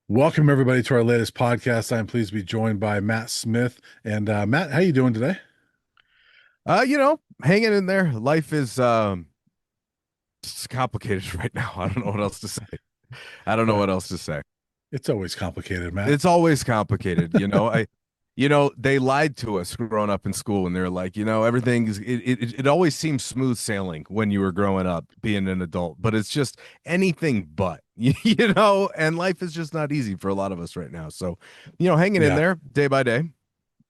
Welcome everybody to our latest podcast. I'm pleased to be joined by Matt Smith. And Matt, how you doing today? Hanging in there. Life is it's complicated right now. I don't know what else to say. I don't know Uh, what else to say. it's always complicated, Matt. It's always complicated. They lied to us growing up in school, and they're like, it always seems smooth sailing when you were growing up being an adult, but it's just anything but, and life is just not easy for a lot of us right now. So, hanging in Yeah, there day by day.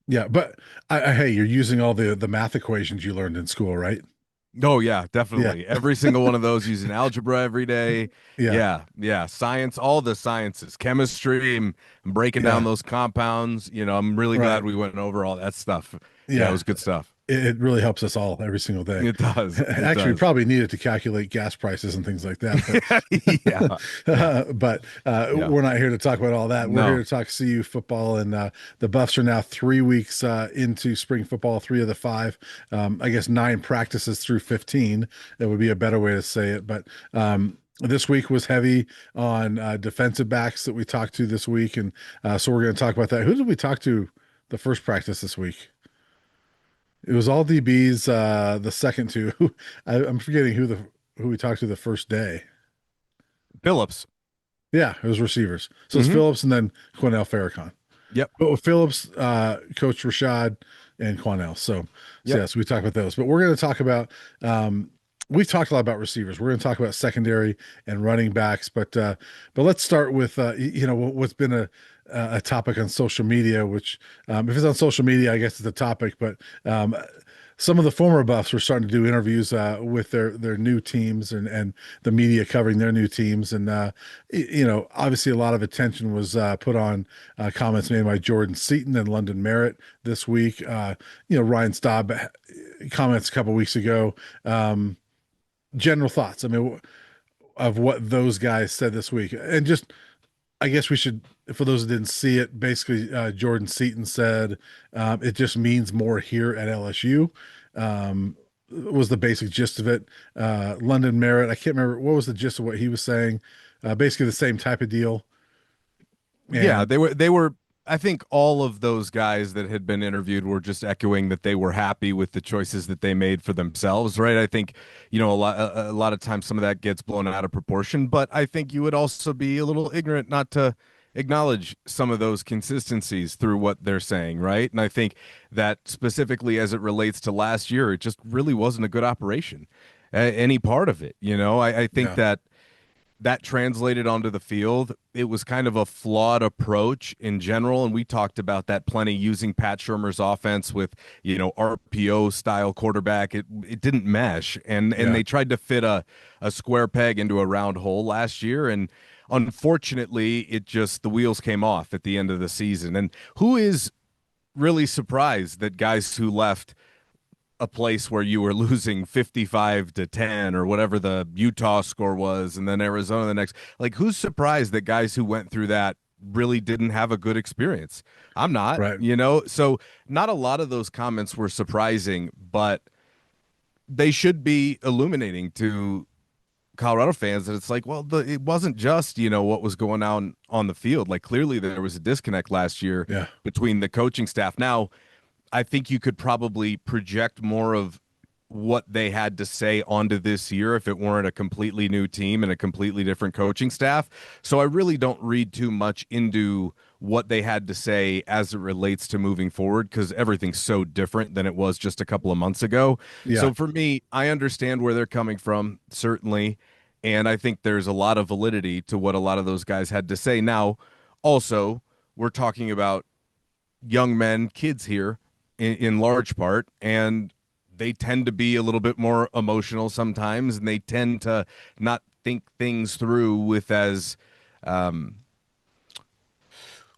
yeah. But hey, you're using all the math equations you learned in school, right? Oh yeah, Yeah, definitely. Every single one of those using algebra every day. yeah, Yeah, yeah. Science, all the sciences, chemistry, I'm breaking down yeah. those compounds. I'm really Right. glad we went over all that stuff. Yeah, it Yeah. was good stuff. It really helps us all every single day. It does. It Actually, we does. probably need it to calculate gas prices and things like that. But Yeah. Yeah. Yeah. we're not here to talk about all that. We're here No. to talk CU football, and the Buffs are now 3 weeks into spring football. Three of the five, I guess, nine practices through 15. That would be a better way to say it. But this week was heavy on defensive backs that we talked to this week, and so we're going to talk about that. Who did we talk to the first practice this week? It was all DBs. The second two, I'm forgetting who we talked to the first day. Phillips. Yeah, it was receivers. So it's Hmm. Phillips and then Quinell Farrakhan. Yep. But with Phillips, Coach Rashad, and Quinell. So Yep. yes, we talk about those. But we're going to talk about. We've talked a lot about receivers. We're going to talk about secondary and running backs. But let's start with what's been a topic on social media. Which if it's on social media, I guess it's a topic. But some of the former Buffs were starting to do interviews with their new teams and the media covering their new teams. And obviously a lot of attention was put on comments made by Jordan Seaton and London Merritt this week. Ryan Staub comments a couple weeks ago. General thoughts. I mean, of what those guys said this week, and just I guess we should, for those that didn't see it, basically, Jordan Seaton said it just means more here at LSU. Was the basic gist of it. London Merritt, I can't remember what was the gist of what he was saying. Basically, the same type of deal. Yeah, And they were I think all of those guys that had been interviewed were just echoing that they were happy with the choices that they made for themselves, right? I think, a lot of times some of that gets blown out of proportion, but I think you would also be a little ignorant not to acknowledge some of those consistencies through what they're saying, right? And I think that specifically as it relates to last year, it just really wasn't a good operation. Any part of it, I think yeah, that translated onto the field. It was kind of a flawed approach in general, and we talked about that plenty using Pat Shermer's offense with RPO style quarterback. It didn't mesh, and yeah, they tried to fit a square peg into a round hole last year, and unfortunately, it just the wheels came off at the end of the season. And who is really surprised that guys who left a place where you were losing 55-10 or whatever the Utah score was, and then Arizona the next. Like, who's surprised that guys who went through that really didn't have a good experience? I'm not, right. So not a lot of those comments were surprising, but they should be illuminating to Colorado fans that it's like, well, it wasn't just, what was going on the field. Like, clearly there was a disconnect last year Yeah, between the coaching staff. Now, I think you could probably project more of what they had to say onto this year if it weren't a completely new team and a completely different coaching staff. So I really don't read too much into what they had to say as it relates to moving forward because everything's so different than it was just a couple of months ago. yeah, So for me, I understand where they're coming from, certainly. And I think there's a lot of validity to what a lot of those guys had to say. Now, also, we're talking about young men, kids here in large part, and they tend to be a little bit more emotional sometimes, and they tend to not think things through um,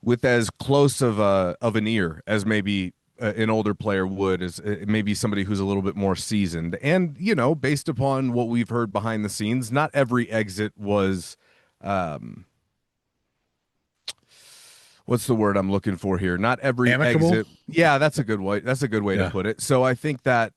with as close of an ear as maybe an older player would, as maybe somebody who's a little bit more seasoned. And based upon what we've heard behind the scenes, not every exit was. Um, what's the word I'm looking for here? Not every amicable. exit. Yeah, that's a good way. That's a good way to Yeah, put it. So I think that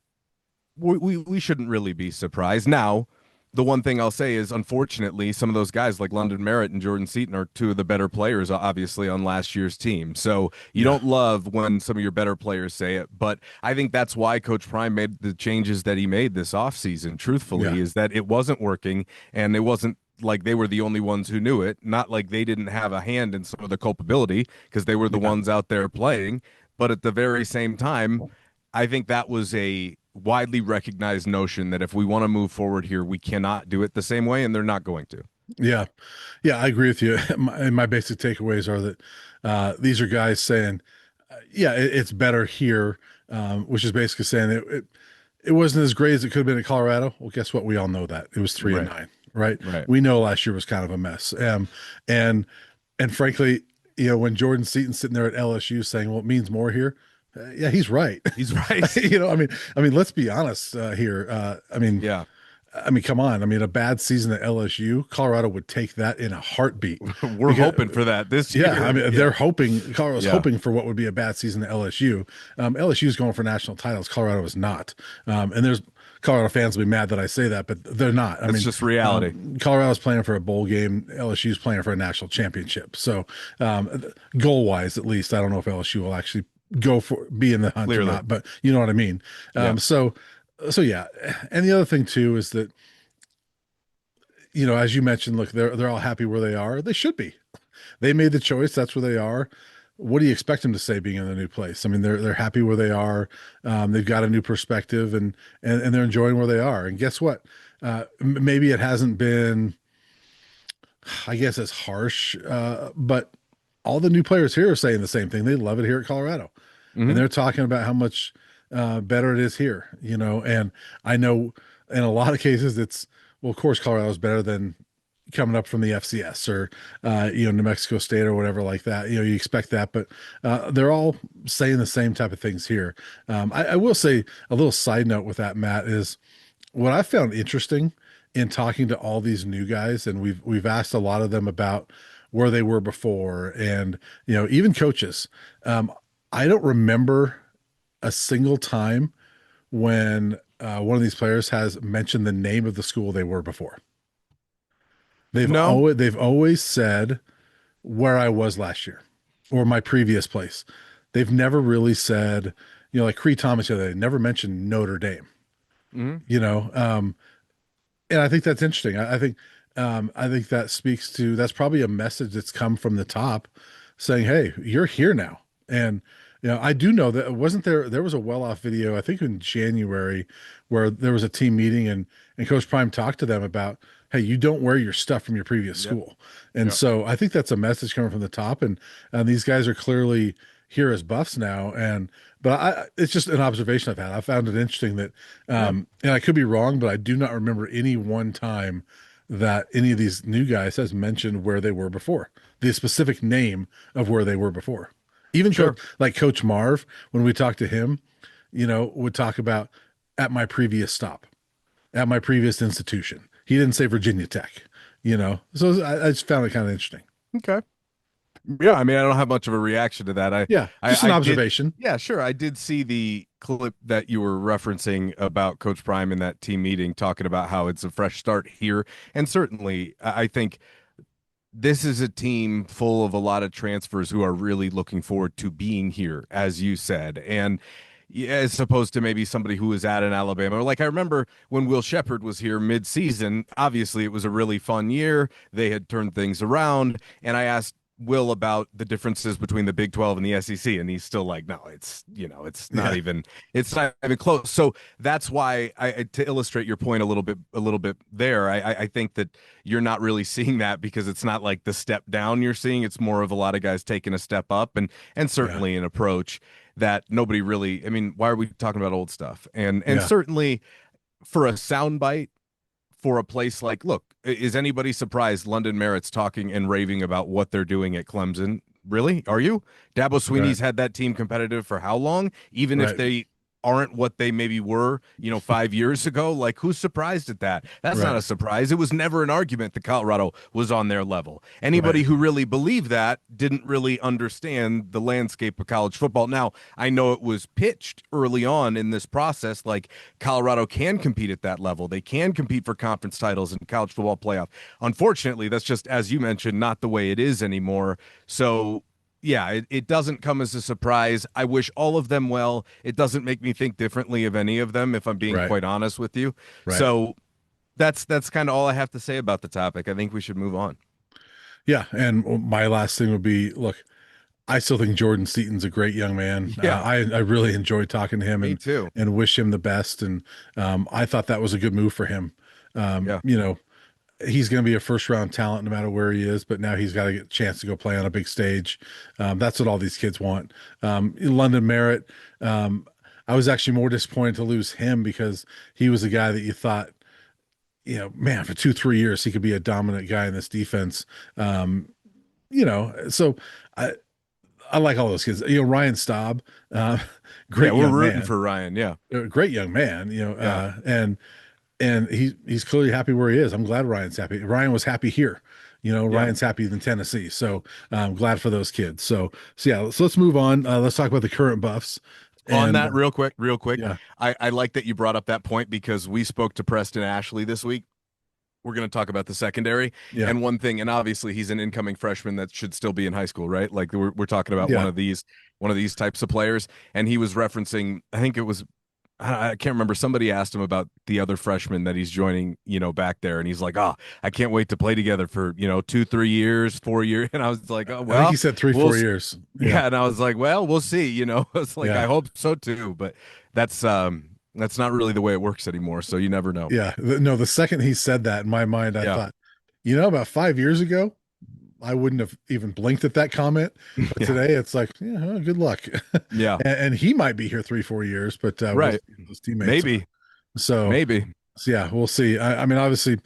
we shouldn't really be surprised. Now, the one thing I'll say is, unfortunately, some of those guys like London Merritt and Jordan Seaton are two of the better players, obviously, on last year's team. So you Yeah, don't love when some of your better players say it, but I think that's why Coach Prime made the changes that he made this offseason, yeah, truthfully, is that it wasn't working, and it wasn't like they were the only ones who knew it, not like they didn't have a hand in some of the culpability because they were the yeah. ones out there playing. But at the very same time, I think that was a widely recognized notion that if we want to move forward here, we cannot do it the same way, and they're not going to. Yeah, yeah, I agree with you. My basic takeaways are that these are guys saying, yeah, it's better here, which is basically saying it wasn't as great as it could have been in Colorado. Well, guess what? We all know that it was three and Right. nine, right? Right. We know last year was kind of a mess. And and frankly, when Jordan Seaton's sitting there at LSU saying, "Well, it means more here," yeah, he's right. He's right. I mean, let's be honest here. Yeah. I mean, come on. I mean, a bad season at LSU, Colorado would take that in a heartbeat. We're Because, hoping for that this yeah, I year. mean, Yeah. they're hoping, Colorado's Yeah. hoping for what would be a bad season at LSU. LSU is going for national titles. Colorado is not. And there's Colorado fans will be mad that I say that, but they're not. I That's mean, just reality. Colorado's playing for a bowl game. LSU's playing for a national championship. So, goal wise, at least, I don't know if LSU will actually be in the hunt or Clearly. not, but you know what I mean. Yeah. So yeah. And the other thing too is that, as you mentioned, look, they're all happy where they are. They should be. They made the choice. That's where they are. What do you expect them to say being in the new place? I mean, they're happy where they are. They've got a new perspective, and they're enjoying where they are. And guess what? Maybe it hasn't been, I guess, as harsh, but all the new players here are saying the same thing. They love it here at Colorado, and Hmm. they're talking about how much better it is here. And I know in a lot of cases it's, well, of course, Colorado is better than coming up from the FCS or New Mexico State or whatever like that. You expect that, but they're all saying the same type of things here. I will say a little side note with that, Matt, is what I found interesting in talking to all these new guys, and we've asked a lot of them about where they were before, and even coaches. I don't remember a single time when one of these players has mentioned the name of the school they were before. No. They've always said where I was last year or my previous place. They've never really said, like Cree Thomas the other day, never mentioned Notre Dame. Hmm. You know, and I think that's interesting. I think that speaks to, that's probably a message that's come from the top saying, "Hey, you're here now." And I do know that wasn't there was a well-off video I think in January where there was a team meeting and Coach Prime talked to them about, "Hey, you don't wear your stuff from your previous Yep. school." And Yep. so I think that's a message coming from the top, and these guys are clearly here as Buffs now. But it's just an observation I've had. I found it interesting that, Yeah. and I could be wrong, but I do not remember any one time that any of these new guys has mentioned where they were before, the specific name of where they were before. Even Sure. Coach Marv, when we talked to him, would talk about at my previous stop, at my previous institution. He didn't say Virginia Tech, So I just found it kind of interesting. Okay. Yeah, I mean, I don't have much of a reaction to that. Yeah, just an I did. observation. Yeah, sure. I did see the clip that you were referencing about Coach Prime in that team meeting, talking about how it's a fresh start here, and certainly, I think this is a team full of a lot of transfers who are really looking forward to being here, as you said, and yeah, as opposed to maybe somebody who was at an Alabama. Like I remember when Will Shepherd was here mid-season. Obviously, it was a really fun year. They had turned things around, and I asked Will about the differences between the Big 12 and the SEC, and he's still like, no, Yeah, it's not even close. So that's why to illustrate your point a little bit there, I think that you're not really seeing that because it's not like the step down you're seeing. It's more of a lot of guys taking a step up, and yeah, certainly an approach that nobody really. I mean, why are we talking about old stuff? And yeah, certainly for a soundbite for a place like, look, is anybody surprised London Merritt's talking and raving about what they're doing at Clemson? Really? Are you? Dabo right, Sweeney's had that team competitive for how long? Even if right. they aren't what they maybe were, 5 years ago. Like, who's surprised at that? That's not Right. a surprise. It was never an argument that Colorado was on their level. Anybody Right. who really believed that didn't really understand the landscape of college football. Now, I know it was pitched early on in this process like Colorado can compete at that level. They can compete for conference titles in college football playoff. Unfortunately, that's just, as you mentioned, not the way it is anymore. So, yeah, it doesn't come as a surprise. I wish all of them well. It doesn't make me think differently of any of them, if I'm being Right. quite honest with you. Right. So that's kind of all I have to say about the topic. I think we should move on. Yeah. And my last thing would be, look, I still think Jordan Seaton's a great young man. Yeah, I really enjoyed talking to him me and too. wish him the best. And I thought that was a good move for him. Yeah. You know, he's going to be a first round talent no matter where he is, but now he's got to get a chance to go play on a big stage. That's what all these kids want. London Merritt, I was actually more disappointed to lose him because he was a guy that you thought, man, for 2, 3 years, he could be a dominant guy in this defense. So I like all those kids. Ryan Staub, uh, Yeah, great we're young rooting man, for Ryan. Yeah. great young man. Yeah. And he's clearly happy where he is. I'm glad Ryan's happy. Ryan was happy here. Yeah. Ryan's happy in Tennessee. So I'm glad for those kids. So yeah, so let's move on. Let's talk about the current Buffs. On And that, real quick, yeah, I like that you brought up that point because we spoke to Preston Ashley this week. We're going to talk about the secondary yeah, and one thing, and obviously he's an incoming freshman that should still be in high school, right? Like we're talking about yeah. one of these types of players, and he was referencing, I think it was, I can't remember. Somebody asked him about the other freshman that he's joining, back there, and he's like, "Oh, I can't wait to play together for 2, 3 years, 4 years." And I was like, "Oh I think he well, said three, we'll 4 years. Yeah, yeah." And I was like, "Well, we'll see." It's like I yeah, hope so too, but that's not really the way it works anymore. So you never know. yeah. No, the second he said that in my mind, I Yeah, thought, about 5 years ago, I wouldn't have even blinked at that comment. But yeah, today it's like, yeah, well, good luck. yeah. And he might be here 3, 4 years, but we'll see Right. who his teammates are. Maybe, So, maybe. yeah, we'll see. I mean, obviously,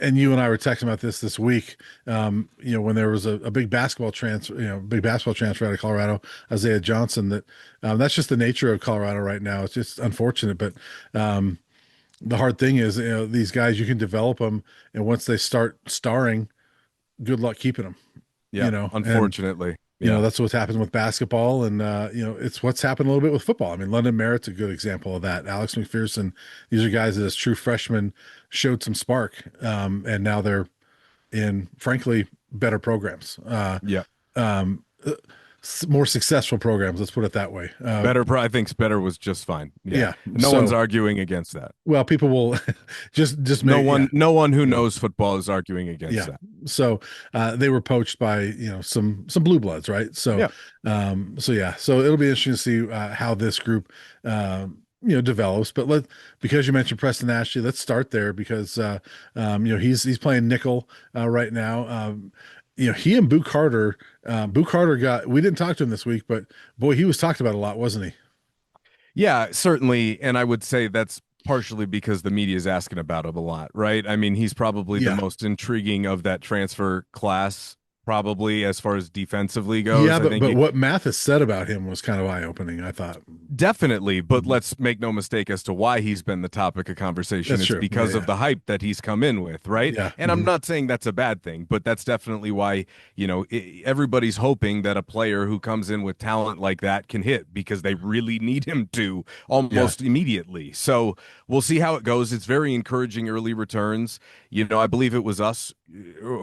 and you and I were texting about this week. When there was a big basketball transfer out of Colorado, Isaiah Johnson. That's just the nature of Colorado right now. It's just unfortunate, but the hard thing is, these guys you can develop them, and once they start starring, good luck keeping them. Yeah, And unfortunately. Yeah. that's what's happened with basketball, and it's what's happened a little bit with football. I mean, London Merritt's a good example of that. Alex McPherson, these are guys that as true freshmen showed some spark, and now they're in, frankly, better programs, Yeah. um, more successful programs. Let's put it that way. I think better was just fine. Yeah. Yeah. No one's So, arguing against that. well, people will just No make, yeah, one no one who yeah. knows football is arguing against Yeah. that. So they were poached by some blue bloods, right? So Yeah. yeah. So it'll be interesting to see how this group develops. But because you mentioned Preston Ashley, let's start there because he's playing nickel right now. He and Boo Carter. Boo Carter we didn't talk to him this week, but boy, he was talked about a lot, wasn't he? Yeah, certainly. And I would say that's partially because the media is asking about him a lot, right? I mean, he's probably the Yeah. most intriguing of that transfer class, probably as far as defensively goes. Yeah, I but think what Mathis said about him was kind of eye-opening, I thought. definitely, but let's make no mistake as to why he's been the topic of conversation. That's It's true. Yeah, because of yeah. the hype that he's come in with, right? Yeah. And I'm not saying that's a bad thing, but that's definitely why, everybody's hoping that a player who comes in with talent like that can hit because they really need him to Yeah. almost immediately. So we'll see how it goes. It's very encouraging early returns. I believe it was us.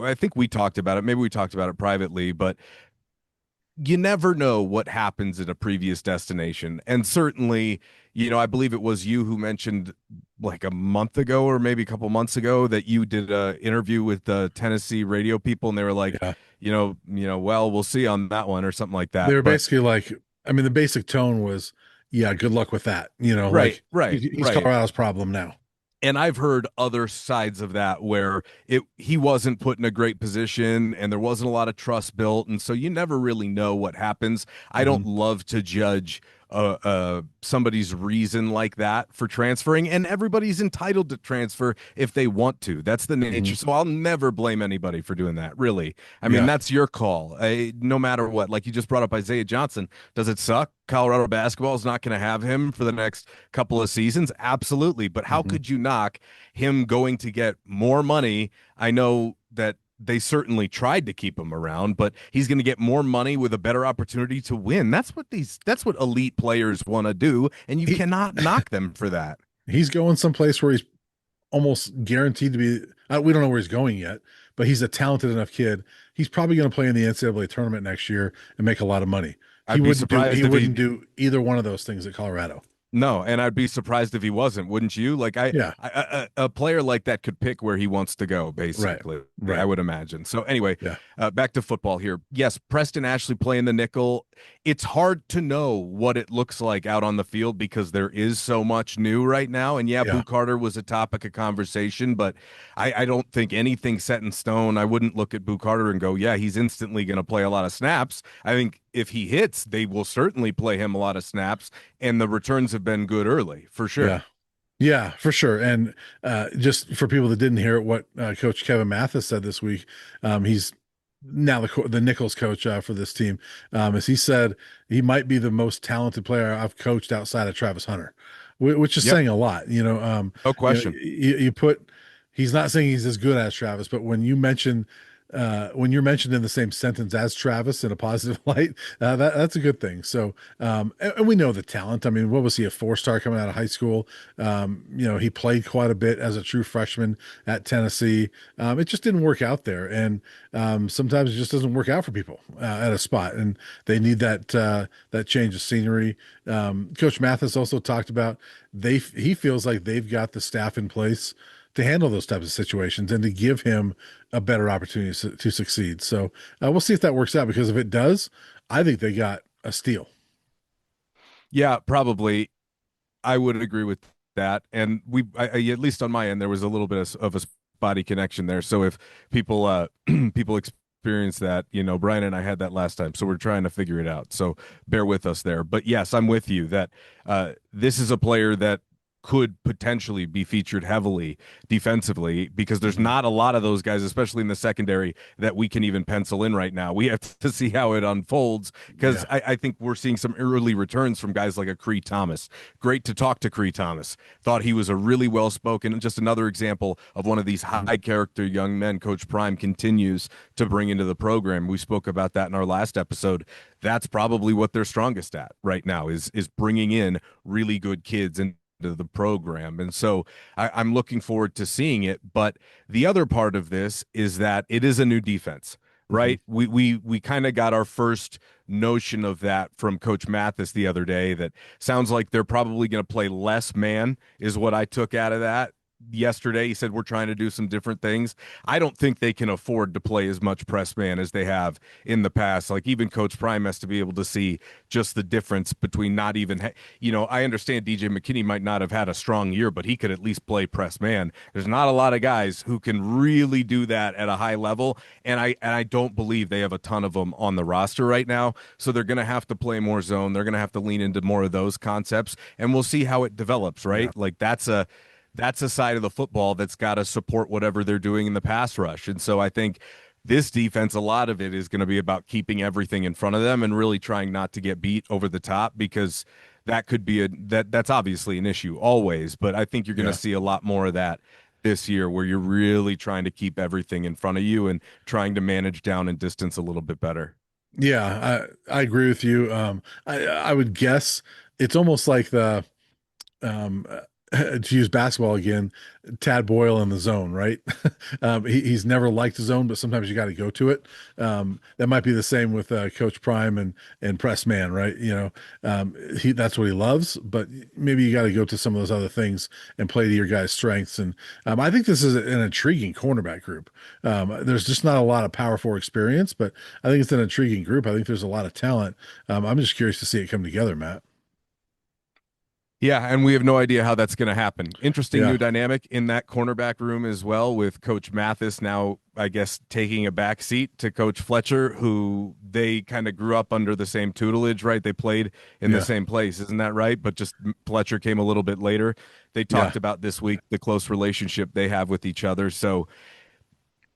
I think we talked about it. Maybe we talked about it privately, but you never know what happens at a previous destination. And certainly, I believe it was you who mentioned like a month ago or maybe a couple months ago that you did a interview with the Tennessee radio people and they were like, Yeah. well, we'll see on that one or something like They that. were But basically like, I mean, the basic tone was, yeah, good luck with that. right, Like right, he's right. Colorado's problem now. And I've heard other sides of that where he wasn't put in a great position and there wasn't a lot of trust built, and so you never really know what happens. I Mhm. don't love to judge somebody's reason like that for transferring, and everybody's entitled to transfer if they want to. That's the Hmm. nature. So I'll never blame anybody for doing that, really. I mean, Yeah. that's your call. No matter what. Like you just brought up Isaiah Johnson. Does it suck? Colorado basketball is not going to have him for the next couple of seasons. Absolutely. But how Hmm. could you knock him going to get more money? I know that they certainly tried to keep him around, but he's going to get more money with a better opportunity to win. That's what elite players want to do, and you He cannot knock them for that. he's going someplace where he's almost guaranteed to be. We don't know where he's going yet, but he's a talented enough kid. He's probably going to play in the NCAA tournament next year and make a lot of money. He I'd be wouldn't do he surprised if wouldn't he do either one of those things at Colorado. No, and I'd be surprised if he wasn't, wouldn't you? Like Yeah. a player like that could pick where he wants to go, Right. basically. I Right. would imagine. So anyway, Yeah. back to football here. Yes, Preston Ashley playing the nickel. It's hard to know what it looks like out on the field because there is so much new right now. And yeah, Boo Yeah. Carter was a topic of conversation, but I don't think anything's set in stone. I wouldn't look at Boo Carter and go, yeah, he's instantly going to play a lot of snaps. I think if he hits, they will certainly play him a lot of snaps, and the returns have been good early for Yeah. sure. Yeah, for sure. And just for people that didn't hear it, what Coach Kevin Mathis said this week, he's now the Nichols coach for this team, as he said, he might be the most talented player I've coached outside of Travis Hunter, which is Yep, saying a lot. no question. You put. He's not saying he's as good as Travis, but when you're mentioned in the same sentence as Travis in a positive light, that's a good thing. So, and we know the talent. I mean, what was he, a 4-star coming out of high school? He played quite a bit as a true freshman at Tennessee. It just didn't work out there, and sometimes it just doesn't work out for people at a spot, and they need that change of scenery. Coach Mathis also talked about he feels like they've got the staff in place to handle those types of situations and to give him a better opportunity to succeed. So we'll see if that works out, because if it does, I think they got a steal. Yeah, probably. I would agree with that. And at least on my end, there was a little bit of a spotty connection there. So if people, people experience that, Brian and I had that last time. So we're trying to figure it out. So bear with us there. But yes, I'm with you that this is a player that could potentially be featured heavily defensively because there's Mhm. not a lot of those guys, especially in the secondary, that we can even pencil in right now. We have to see how it unfolds because Yeah. I think we're seeing some early returns from guys like a Cree Thomas. Great to talk to Cree Thomas. Thought he was a really well spoken, and just another example of one of these Mhm. high character young men Coach Prime continues to bring into the program. We spoke about that in our last episode. That's probably what they're strongest at right now is bringing in really good kids and the program. And so I'm looking forward to seeing it. But the other part of this is that it is a new defense, Mhm. right? We kind of got our first notion of that from Coach Mathis the other day. That sounds like they're probably going to play less man, is what I took out of that. Yesterday, he said we're trying to do some different things. I don't think they can afford to play as much press man as they have in the past. Like even Coach Prime has to be able to see just the difference between not even, I understand DJ McKinney might not have had a strong year, but he could at least play press man. There's not a lot of guys who can really do that at a high level, and I don't believe they have a ton of them on the roster right now. So they're going to have to play more zone. They're going to have to lean into more of those concepts, and we'll see how it develops. Yeah. Right? Like that's a side of the football that's got to support whatever they're doing in the pass rush. And so I think this defense, a lot of it is going to be about keeping everything in front of them and really trying not to get beat over the top because that could be that's obviously an issue always, but I think you're going to Yeah. see a lot more of that this year where you're really trying to keep everything in front of you and trying to manage down and distance a little bit better. Yeah. I agree with you. I would guess it's almost like um, to use basketball again, Tad Boyle in the zone, right? He's never liked the zone, but sometimes you got to go to it. That might be the same with Coach Prime and Press Man, right? That's what he loves, but maybe you got to go to some of those other things and play to your guys' strengths. And I think this is an intriguing cornerback group. There's just not a lot of power four experience, but I think it's an intriguing group. I think there's a lot of talent. I'm just curious to see it come together, Matt. Yeah, and we have no idea how that's going to happen. Interesting Yeah. new dynamic in that cornerback room as well with Coach Mathis now I guess, taking a back seat to Coach Fletcher, who they kind of grew up under the same tutelage, right? They played in the Yeah. same place, isn't that right? But just Fletcher came a little bit later. They Yeah. talked about this week the close relationship they have with each other. So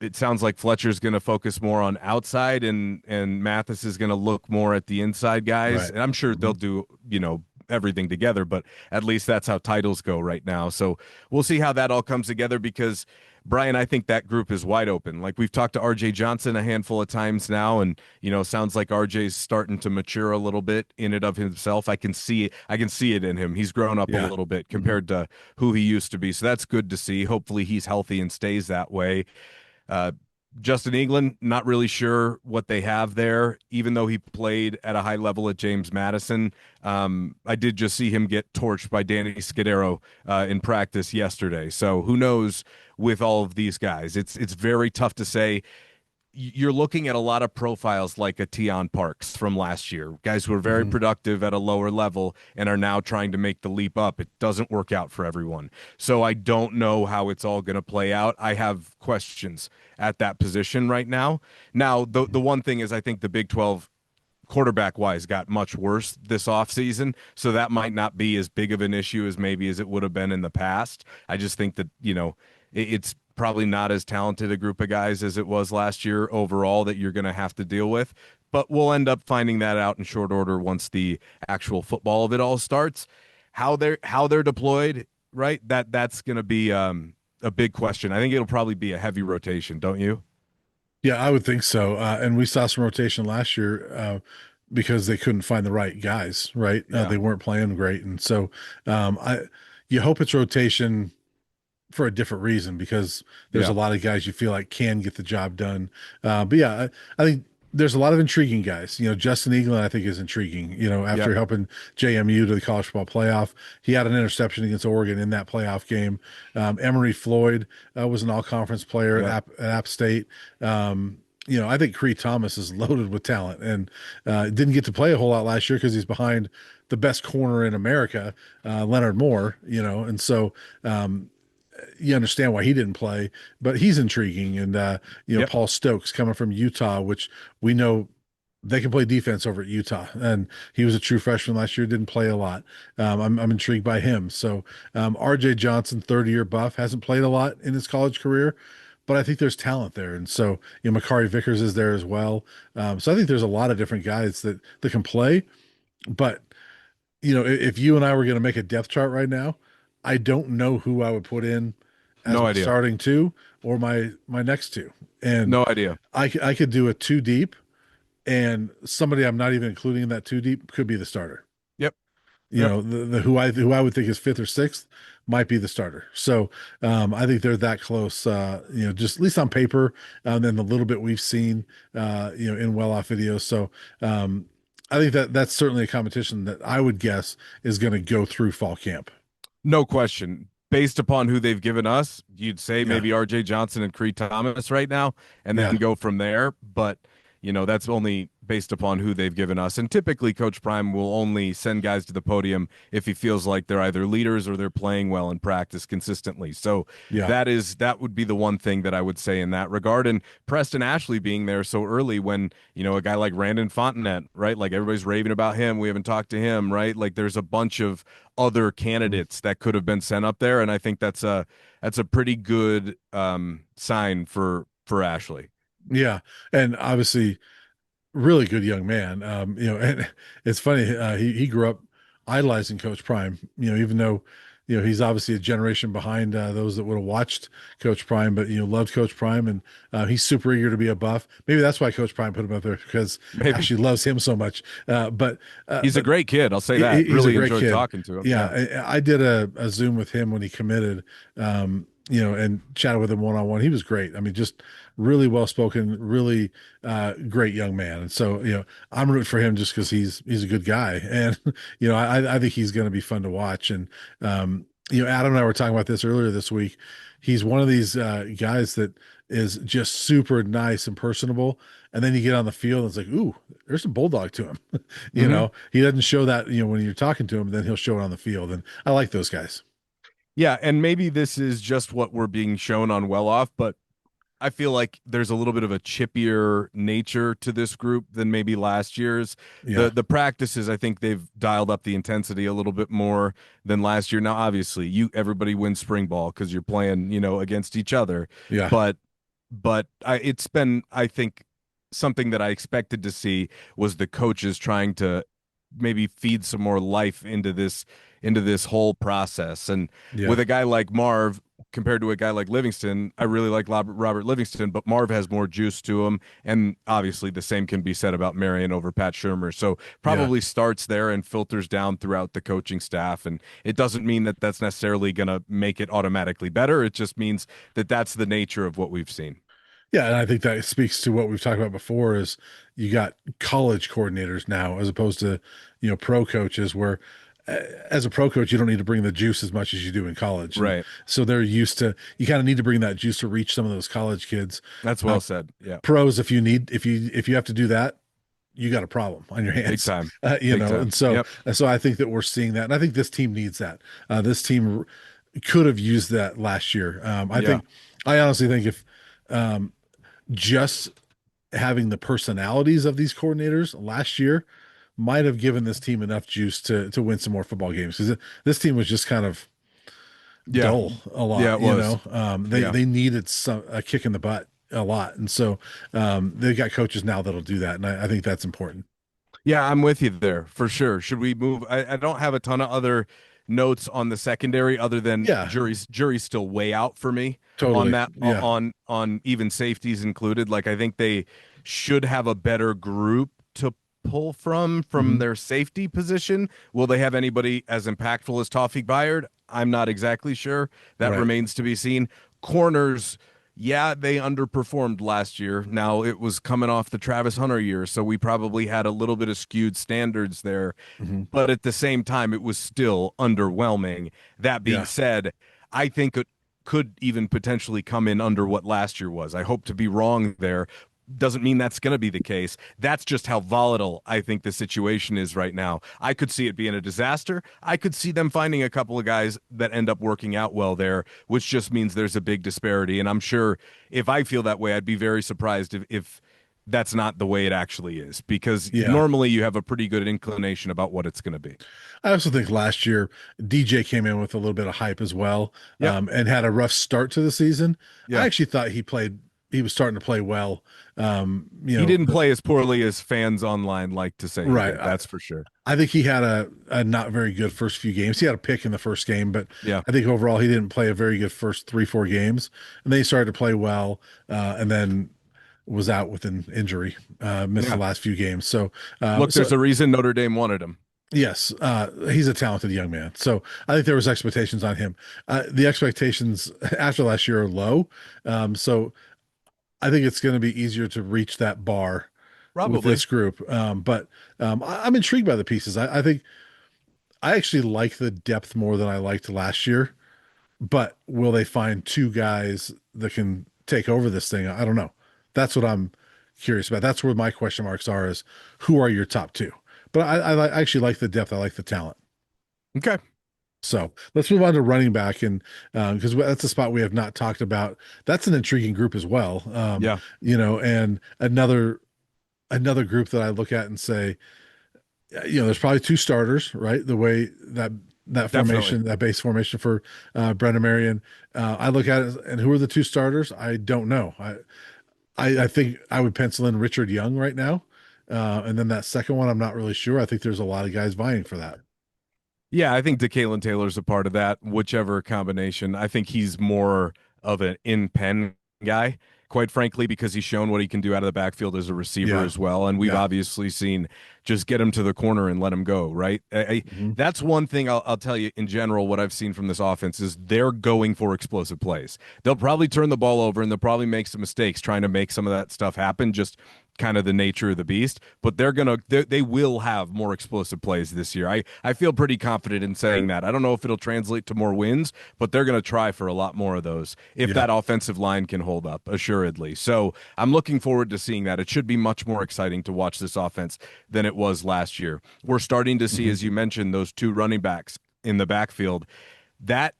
it sounds like Fletcher's going to focus more on outside, and Mathis is going to look more at the inside guys. Right. And I'm sure they'll Mhm. do, everything together, but at least that's how titles go right now. So we'll see how that all comes together because Brian, I think that group is wide open. Like we've talked to RJ Johnson a handful of times now, and sounds like RJ's starting to mature a little bit in it of himself. I can see it in him. He's grown up a Yeah. little bit Mhm. compared to who he used to be. So that's good to see. Hopefully he's healthy and stays that way. Uh, Justin England, not really sure what they have there, even though he played at a high level at James Madison. I did just see him get torched by Danny Scudero in practice yesterday. So who knows with all of these guys? It's very tough to say. You're looking at a lot of profiles like a Tion Parks from last year, guys who are very Mhm. productive at a lower level and are now trying to make the leap up. It doesn't work out for everyone. So I don't know how it's all going to play out. I have questions at that position right now. Now, the one thing is I think the Big 12 quarterback wise got much worse this offseason. So that might not be as big of an issue as maybe as it would have been in the past. I just think that, it's probably not as talented a group of guys as it was last year overall that you're going to have to deal with. But we'll end up finding that out in short order once the actual football of it all starts. How they're deployed, right? That's going to be a big question. I think it'll probably be a heavy rotation, don't you? Yeah, I would think so. And we saw some rotation last year because they couldn't find the right guys, right? Yeah. They weren't playing great. And so I you hope it's rotation for a different reason because there's a Yeah. lot of guys you feel like can get the job done. But yeah, I think there's a lot of intriguing guys. Justin Eaglin, I think, is intriguing. After Yep. helping JMU to the college football playoff, he had an interception against Oregon in that playoff game. Emory Floyd was an all conference player Yep. At App State. I think Cree Thomas is loaded with talent and didn't get to play a whole lot last year because he's behind the best corner in America, Leonard Moore, and so you understand why he didn't play, but he's intriguing. And Yep. Paul Stokes coming from Utah, which we know they can play defense over at Utah, and he was a true freshman last year, didn't play a lot. I'm intrigued by him. So RJ Johnson, 30-year buff, hasn't played a lot in his college career, but I think there's talent there. And so Makari Vickers is there as well. So I think there's a lot of different guys that can play, but if you and I were going to make a depth chart right now, I don't know who I would put in as No my idea. starting two or my next two. And No idea. I could do a two deep, and somebody I'm not even including in that two deep could be the starter. Yep. Yep. The who I would think is fifth or sixth might be the starter. So I think they're that close. Just at least on paper, and then the little bit we've seen, in well off videos. So I think that's certainly a competition that I would guess is going to go through fall camp. No question. Based upon who they've given us, you'd say Yeah, maybe RJ Johnson and Cree Thomas right now, and then yeah, go from there. But, that's only based upon who they've given us. And typically, Coach Prime will only send guys to the podium if he feels like they're either leaders or they're playing well in practice consistently. So yeah, that would be the one thing that I would say in that regard. And Preston Ashley being there so early when, a guy like Randon Fontenette, right? Like everybody's raving about him. We haven't talked to him, right? Like there's a bunch of other Mhm. candidates that could have been sent up there. And I think that's a pretty good sign for Ashley. yeah. And obviously, really good young man. And it's funny. He grew up idolizing Coach Prime. Even though he's obviously a generation behind those that would have watched Coach Prime, but loved Coach Prime, and he's super eager to be a buff. Maybe that's why Coach Prime put him up there because Maybe. Ashley loves him so much. But He's a great kid. I'll say that. he's a Really great enjoyed kid. talking to him. Yeah. Yeah, I did a Zoom with him when he committed. And chatted with him one on one. He was great. I mean, just really well spoken, really great young man. And so, I'm rooting for him just because he's a good guy, and I think he's going to be fun to watch. And Adam and I were talking about this earlier this week. He's one of these guys that is just super nice and personable, and then you get on the field and it's like, ooh, there's a bulldog to him. Hmm. He doesn't show that when you're talking to him, then he'll show it on the field, and I like those guys. Yeah. And maybe this is just what we're being shown on Well Off, but I feel like there's a little bit of a chippier nature to this group than maybe last year's. Yeah, The practices, I think they've dialed up the intensity a little bit more than last year. Now, obviously, everybody wins spring ball because you're playing, against each other. yeah, But it's been, I think, something that I expected to see was the coaches trying to maybe feed some more life into this whole process. And yeah. with a guy like Marv compared to a guy like Livingston, I really like Robert Livingston, but Marv has more juice to him. And obviously, the same can be said about Marion over Pat Shermer. So Yeah. probably starts there and filters down throughout the coaching staff. And it doesn't mean that that's necessarily going to make it automatically better. It just means that that's the nature of what we've seen. Yeah, and I think that speaks to what we've talked about before is you got college coordinators now as opposed to, pro coaches where as a pro coach you don't need to bring the juice as much as you do in college. And Right. so they're used to you kind of need to bring that juice to reach some of those college kids. That's Uh, well said. Yeah. Pros if you have to do that, you got a problem on your Big hands. time. Big time. And so Yep. I think that we're seeing that and I think this team needs that. This team could have used that last year. Yeah. I honestly think if just having the personalities of these coordinators last year might have given this team enough juice to win some more football games because this team was just kind of Yeah. dull a Yeah, lot. it was. They Yeah. they needed a kick in the butt a lot, and so they've got coaches now that'll do that, and I think that's important. Yeah, I'm with you there for sure. Should we move? I don't have a ton of other notes on the secondary other than Yeah, jury's still way out for me on totally. that Yeah. on even safeties included. Like I think they should have a better group to pull from Hmm. their safety position. Will they have anybody as impactful as Tawfiq Bayard? I'm not exactly sure. That Right. remains to be seen. Corners, yeah, they underperformed last year. Now it was coming off the Travis Hunter year, so we probably had a little bit of skewed standards there. Hmm. But at the same time, it was still underwhelming. That being Yeah. said, I think it could even potentially come in under what last year was. I hope to be wrong there. Doesn't mean that's going to be the case. That's just how volatile I think the situation is right now. I could see it being a disaster. I could see them finding a couple of guys that end up working out well there, which just means there's a big disparity. And I'm sure if I feel that way, I'd be very surprised if that's not the way it actually is, because Yeah. normally you have a pretty good inclination about what it's going to be. I also think last year DJ came in with a little bit of hype as well, Yep. and had a rough start to the season. I Yeah. actually thought he was starting to play well. He didn't play as poorly as fans online like to say he Right. did. That's for sure. I think he had a not very good first few games. He had a pick in the first game, but Yeah. I think overall he didn't play a very good first 3, 4 games. And then he started to play well, and then was out with an injury, missed the Yeah. last few games. So, Look, there's a reason Notre Dame wanted him. yes, he's a talented young man. So I think there was expectations on him. The expectations after last year are low. So I think it's going to be easier to reach that bar with Probably. this group. I'm intrigued by the pieces. I think I actually like the depth more than I liked last year, but will they find two guys that can take over this thing? I don't know. That's what I'm curious about. That's where my question marks are is who are your top two? But I actually like the depth. I like the talent. Okay. So let's move on to running back, and because that's a spot we have not talked about. That's an intriguing group as well. Yeah, And another group that I look at and say, there's probably two starters, right? The way that definitely. formation, that base formation for Brendan Marion, I look at it, and who are the two starters? I don't know. I think I would pencil in Richard Young right now, and then that second one, I'm not really sure. I think there's a lot of guys vying for that. Yeah, I think DeKalen Taylor's a part of that, whichever combination. I think he's more of an in-pen guy, quite frankly, because he's shown what he can do out of the backfield as a receiver Yeah, as well. And we've yeah, obviously seen just get him to the corner and let him go, right? hmm, That's one thing I'll tell you in general, what I've seen from this offense is they're going for explosive plays. They'll probably turn the ball over and they'll probably make some mistakes trying to make some of that stuff happen, just kind of the nature of the beast, but they will have more explosive plays this year. I feel pretty confident in saying that. I don't know if it'll translate to more wins, but they're going to try for a lot more of those if yeah, that offensive line can hold up, assuredly. So I'm looking forward to seeing that. It should be much more exciting to watch this offense than it was last year. We're starting to see, hmm, as you mentioned, those two running backs in the backfield. That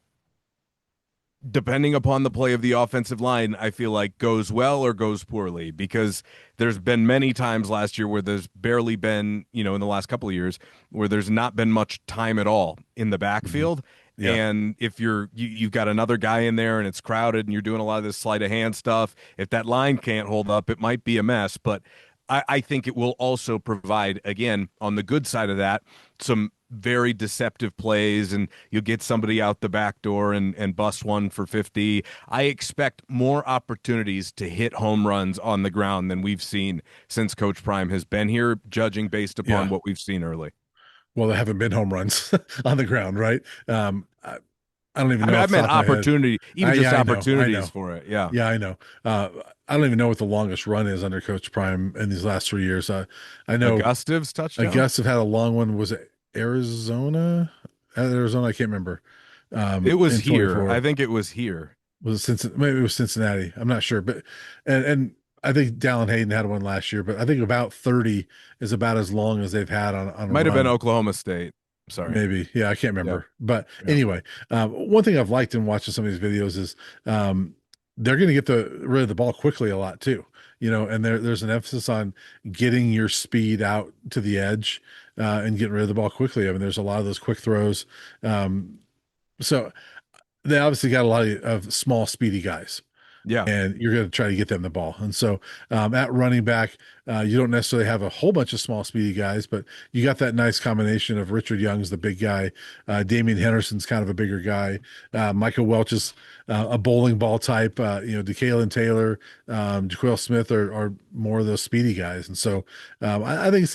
depending upon the play of the offensive line, I feel like goes well or goes poorly because there's been many times last year where there's barely been, in the last couple of years where there's not been much time at all in the Mhm. backfield. Yeah, And if you've got another guy in there and it's crowded and you're doing a lot of this sleight of hand stuff, if that line can't hold up, it might be a mess. But I think it will also provide, again, on the good side of that, some very deceptive plays, and you'll get somebody out the back door and bust one for 50. I expect more opportunities to hit home runs on the ground than we've seen since Coach Prime has been here, judging based upon yeah. what we've seen early. Well, there haven't been home runs on the ground, right? I don't even I mean, know I off the meant top of my head. opportunity, even Yeah, just I opportunities know. for it. Yeah. Yeah, I know. I don't even know what the longest run is under Coach Prime in these last 3 years. I know Augustive's touchdown? Augusta have had a long one. Was it Arizona? Arizona, I can't remember. It was In here. I 24. think it was here. Was it Cincinnati? Maybe it was Cincinnati. I'm not sure, but and I think Dallin Hayden had one last year, but I think about 30 is about as long as they've had on a Might have been run. Oklahoma State. Sorry. Maybe. Yeah, I can't Yeah. remember. But Yeah. anyway, one thing I've liked in watching some of these videos is they're going to get rid of the ball quickly a lot too. And there's an emphasis on getting your speed out to the edge and getting rid of the ball quickly. I mean, there's a lot of those quick throws. So they obviously got a lot of small, speedy guys, Yeah. and you're going to try to get them the ball. And so at running back, you don't necessarily have a whole bunch of small, speedy guys, but you got that nice combination of Richard Young's the big guy, Damian Henderson's kind of a bigger guy, Michael Welch is a bowling ball type, DeKalen Taylor, Jaquil Smith are more of those speedy guys. And so I think it's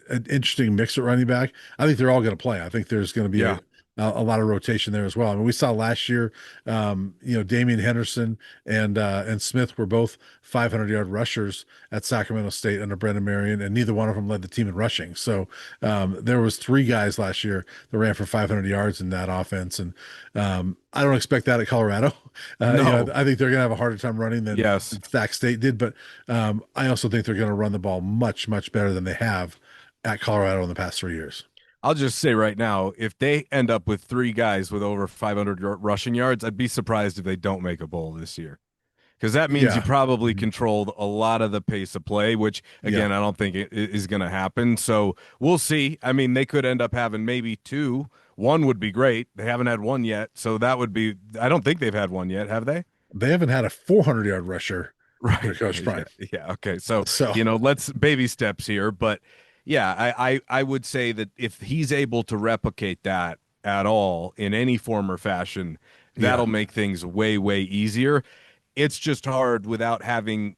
an interesting mix at running back. I think they're all going to play. I think there's going to be Yeah. a lot of rotation there as well. I mean, we saw last year, Damian Henderson and Smith were both 500-yard rushers at Sacramento State under Brendan Marion, and neither one of them led the team in rushing. So there was three guys last year that ran for 500 yards in that offense, and I don't expect that at Colorado. No. I think they're going to have a harder time running Yes. than Sac State did, but I also think they're going to run the ball much, much better than they have at Colorado in the past 3 years. I'll just say right now, if they end up with three guys with over 500 rushing yards, I'd be surprised if they don't make a bowl this year. Because that means you Yeah. probably Mhm. controlled a lot of the pace of play, which Yeah. again, I don't think it is going to happen. So we'll see. I mean, they could end up having maybe two. One would be great. They haven't had one yet. So that would be, I don't think they've had one yet, have they? They haven't had a 400-yard rusher under Right. Coach Yeah. Prime. Yeah. Okay. So, So, let's baby steps here. But yeah, I would say that if he's able to replicate that at all in any form or fashion, yeah. that'll make things way, way easier. It's just hard without having.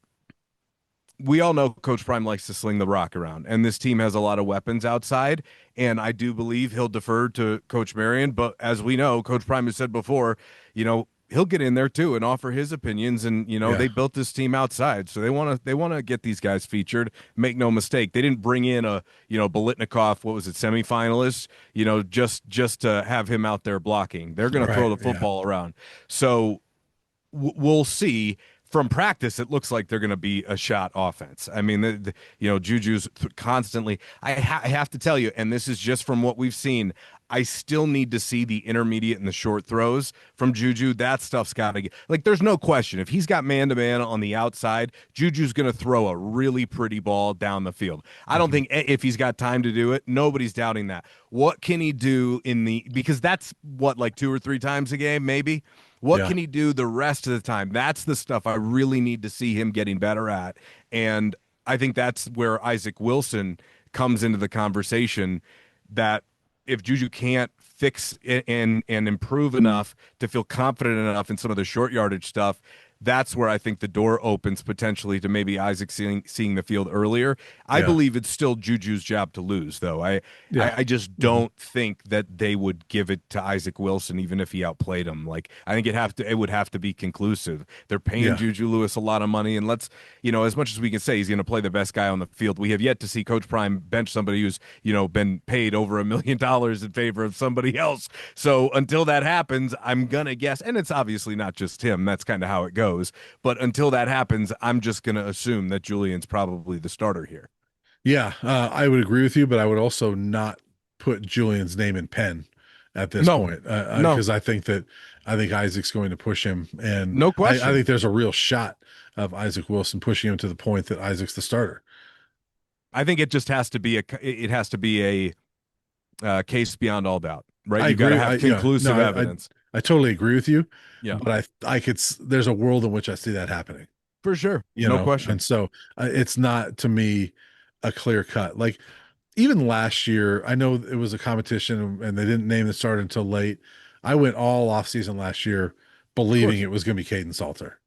We all know Coach Prime likes to sling the rock around, and this team has a lot of weapons outside. And I do believe he'll defer to Coach Marion. But as we know, Coach Prime has said before, he'll get in there too and offer his opinions. And Yeah. they built this team outside, so they want to get these guys featured. Make no mistake, they didn't bring in a Bolitnikov, what was it, semifinalist, just to have him out there blocking. They're going to throw Right. the Yeah. football around. So we'll see. From practice, it looks like they're going to be a shot offense. I mean, Juju's constantly. I have to tell you, and this is just from what we've seen. I still need to see the intermediate and the short throws from Juju. That stuff's got to get like. There's no question if he's got man to man on the outside, Juju's going to throw a really pretty ball down the field. I don't Mhm. think if he's got time to do it, nobody's doubting that. What can he do because that's what, like, two or three times a game, maybe. What Yeah. can he do the rest of the time? That's the stuff I really need to see him getting better at. And I think that's where Isaac Wilson comes into the conversation, that if Juju can't fix and improve enough to feel confident enough in some of the short yardage stuff, that's where I think the door opens potentially to maybe Isaac seeing the field earlier. I Yeah. believe it's still Juju's job to lose, though. I Yeah. I, I just Mhm. don't think that they would give it to Isaac Wilson, even if he outplayed him. Like, I think it would have to be conclusive. They're paying Yeah. Juju Lewis a lot of money, and as much as we can say he's going to play the best guy on the field, we have yet to see Coach Prime bench somebody who's been paid over $1 million in favor of somebody else. So until that happens, I'm gonna guess, and it's obviously not just him. That's kind of how it goes. But until that happens, I'm just gonna assume that Julian's probably the starter here. Yeah. I would agree with you, but I would also not put Julian's name in pen at this No, point, no, because I think Isaac's going to push him, and no I question. think there's a real shot of Isaac Wilson pushing him to the point that Isaac's the starter. I think it just has to be it has to be a case beyond all doubt, right? I You got to agree. have No, conclusive evidence. I totally agree with you, Yeah, but I could, there's a world in which I see that happening, for sure. No question. and so it's not to me a clear cut. Like even last year, I know it was a competition and they didn't name the starter until late. I went all off season last year Of believing course. it was going to be Caden Salter.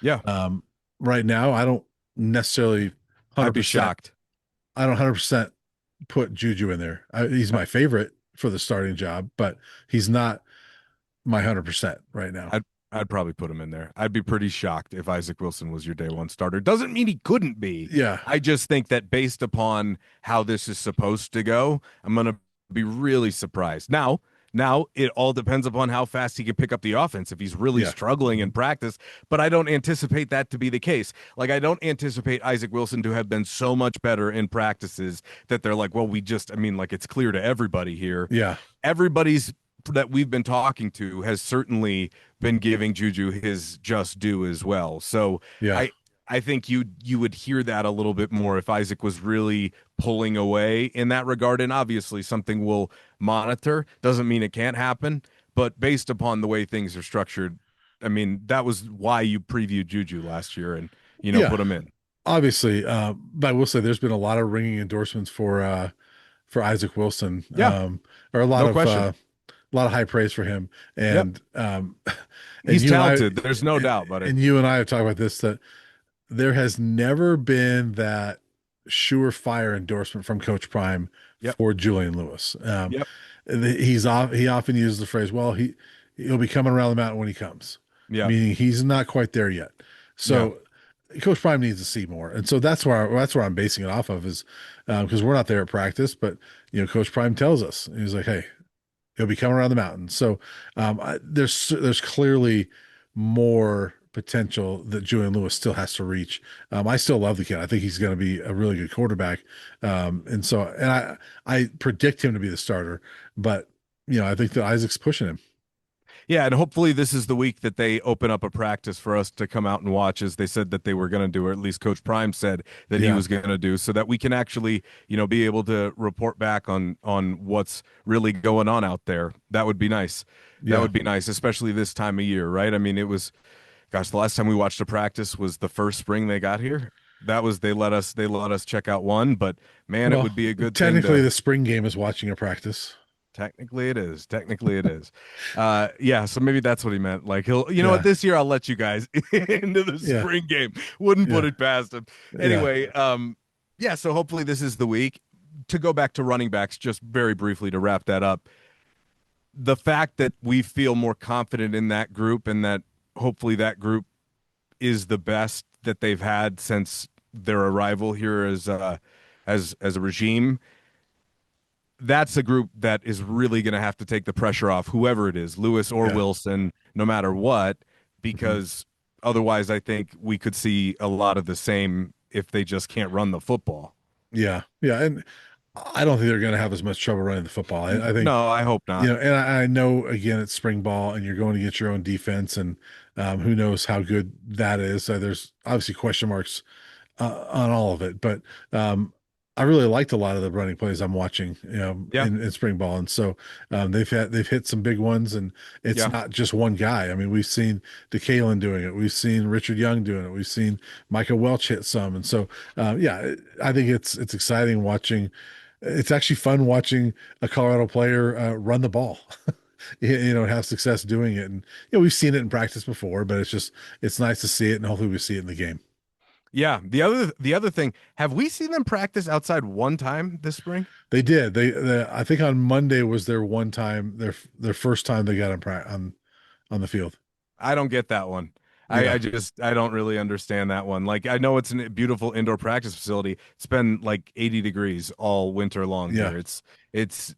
Yeah, Um, right now, I don't necessarily I'd be 100%. shocked. I don't 100% put Juju in there. He's I, my favorite for the starting job, but he's not my 100% right now. I'd I'd probably put him in there. I'd be pretty shocked if Isaac Wilson was your day one starter. Doesn't mean he couldn't be. Yeah, I just think that based upon how this is supposed to go, I'm gonna be really surprised. Now it all depends upon how fast he can pick up the offense if he's really yeah, struggling in practice, but I don't anticipate that to be the case. Like I don't anticipate Isaac Wilson to have been so much better in practices that they're like, well, I mean, like it's clear to everybody here. yeah, Everybody's that we've been talking to has certainly been giving Juju his just due as well. So yeah, I I think you would hear that a little bit more if Isaac was really pulling away in that regard. And obviously something we'll monitor. Doesn't mean it can't happen, but based upon the way things are structured, I mean, that was why you previewed Juju last year and yeah. put him in. Obviously, but I will say there's been a lot of ringing endorsements for Isaac Wilson, Yeah, or no question. a lot of high praise for him, Yep. and and He's you and talented. There's no doubt, buddy. you and I have talked about this, that there has never been that surefire endorsement from Coach Prime Yep. for Julian Lewis. Yep. He often uses the phrase, "Well, he'll be coming around the mountain when he comes," Yeah. meaning he's not quite there yet. Yeah. So Coach Prime needs to see more, and so that's where I'm basing it off of, is because we're not there at practice, but Coach Prime tells us, he's like, "Hey, he'll be coming around the mountain." So there's clearly more potential that Julian Lewis still has to reach. I still love the kid. I think he's going to be a really good quarterback. And I predict him to be the starter, but I think that Isaac's pushing him. Yeah, and hopefully this is the week that they open up a practice for us to come out and watch, as they said that they were going to do, or at least Coach Prime said that he Yeah, was going to do, so that we can actually, be able to report back on what's really going on out there. That would be nice. That yeah. would be nice, especially this time of year, right? I mean, it was, gosh, the last time we watched a practice was the first spring they got here. That was they let us check out one, but man, it Well, would be a good thing technically, to. the spring game is watching a practice. Technically it is. Technically it is. Yeah, so maybe that's what he meant. Like he'll, what, Yeah, this year I'll let you guys into the yeah, spring game. Wouldn't put yeah, it past him. yeah, Anyway, yeah, so hopefully this is the week. To go back to running backs, just very briefly to wrap that up. The fact that we feel more confident in that group, and that hopefully that group is the best that they've had since their arrival here as a regime, that's a group that is really going to have to take the pressure off whoever it is, Lewis or yeah. Wilson, no matter what, Mhm. because otherwise I think we could see a lot of the same if they just can't run the football. Yeah, yeah, and I don't think they're going to have as much trouble running the football. I think, No, I hope not. and I know, again, it's spring ball and you're going against your own defense, and who knows how good that is. There's obviously question marks on all of it, but I really liked a lot of the running plays I'm watching, Yeah. in spring ball, and so they've hit some big ones, and it's Yeah. not just one guy. I mean, we've seen DeKalen doing it, we've seen Richard Young doing it, we've seen Micah Welch hit some, and so yeah, I think it's exciting watching. It's actually fun watching a Colorado player run the ball. Have success doing it, and we've seen it in practice before, but it's nice to see it, and hopefully we see it in the game. Yeah. The other thing, have we seen them practice outside one time this spring? They did. I think on Monday was their one time, their first time they got on the field. I don't get that one. I Yeah, just I don't really understand that one. Like I know it's a beautiful indoor practice facility. It's been like 80 degrees all winter long yeah, here. It's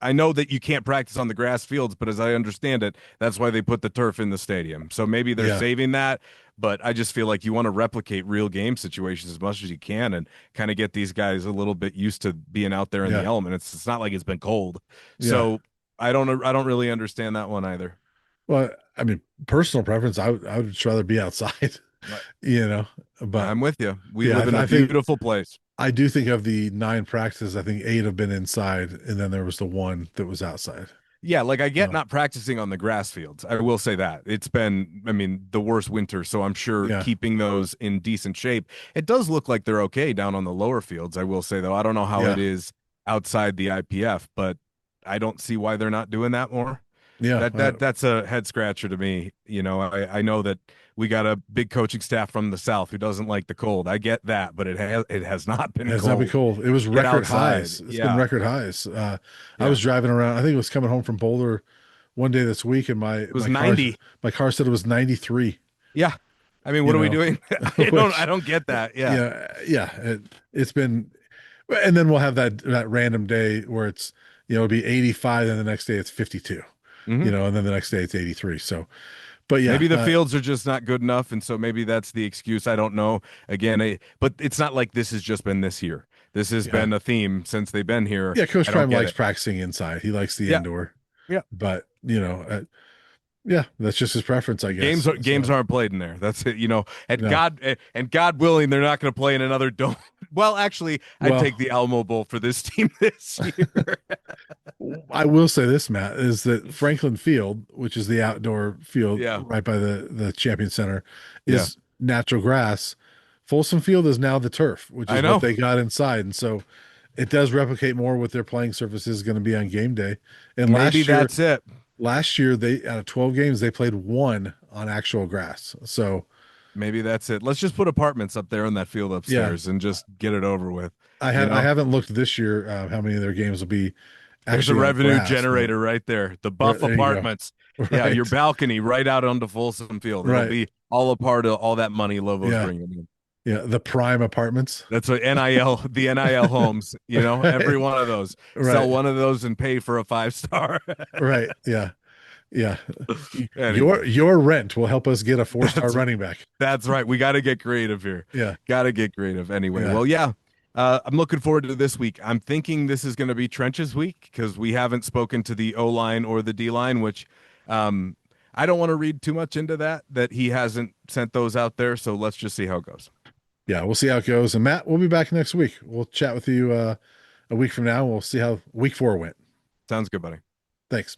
I know that you can't practice on the grass fields, but as I understand it, that's why they put the turf in the stadium. So maybe they're yeah, saving that, but I just feel like you want to replicate real game situations as much as you can and kind of get these guys a little bit used to being out there in the yeah, element. It's not like it's been cold. yeah, So I don't really understand that one either. Well, I mean, personal preference, I would just rather be outside, Right. you know. But I'm with you. We yeah, live in a I think beautiful place. I do think of the 9 practices, I think 8 have been inside, and then there was the one that was outside. Yeah, like I get So not practicing on the grass fields. I will say that. It's been, I mean, the worst winter, so I'm sure yeah, keeping those in decent shape. It does look like they're okay down on the lower fields, I will say though. I don't know how it yeah, is outside the IPF, but I don't see why they're not doing that more. yeah. That's a head scratcher to me. I know that we got a big coaching staff from the South who doesn't like the cold. I get that, but it has not It been has not been cold. cold. It was Get record outside. highs. It's been Yeah. record highs. I Yeah. was driving around. I think it was coming home from Boulder one day this week, and my It was my car 90. my car said it was 93. Yeah. I mean, You what are we know, doing? I which don't get that. Yeah. yeah, it's been, and then we'll have that random day where it's it'll be 85, and the next day it's 52. Hmm. And then the next day it's 83. So, but yeah, Maybe the fields are just not good enough, and so maybe that's the excuse. I don't know. Again, but it's not like this has just been this year. This has yeah, been a theme since they've been here. yeah. Coach I don't Prime get likes it. practicing inside. He likes the Yeah. indoor, Yeah. but yeah, that's just his preference, I Games guess. are, games So aren't played in there. That's it. no, And God willing, they're not going to play in another dome. Well, actually, I'd take well, the Alamo Bowl for this team this year. I will say this, Matt, is that Franklin Field, which is the outdoor field Yeah. right by the Champion Center, Yeah. is natural grass. Folsom Field is now the turf, which I is what know. they got inside, and so it does replicate more what their playing surface is going to be on game day. And Maybe that's it. last year they out of 12 games they played one on actual grass. So Maybe that's it. Let's just put apartments up there in that field yeah, upstairs and just get it over with. I haven't looked this year how many of their games will be There's a actually on revenue grass, but generator right there. The Buff there you go. Apartments. Yeah, your Right, balcony right out onto Folsom Field. It'll right, be all a part of all that money Lobo's yeah, bringing in. yeah. The prime apartments. That's what the NIL homes, every Right, one of those. Sell right, one of those and pay for a 5 star. right. Yeah, yeah. Anyway, Your rent will help us get a 4-star that's running back. that's right. We got to get creative here. Yeah, Got to get creative. Anyway, yeah, well, yeah. I'm looking forward to this week. I'm thinking this is going to be Trench's week because we haven't spoken to the O line or the D line, which um, I don't want to read too much into that he hasn't sent those out there. So let's just see how it goes. yeah. We'll see how it goes. And Matt, we'll be back next week. We'll chat with you a week from now. We'll see how week 4 went. Sounds good, buddy. Thanks.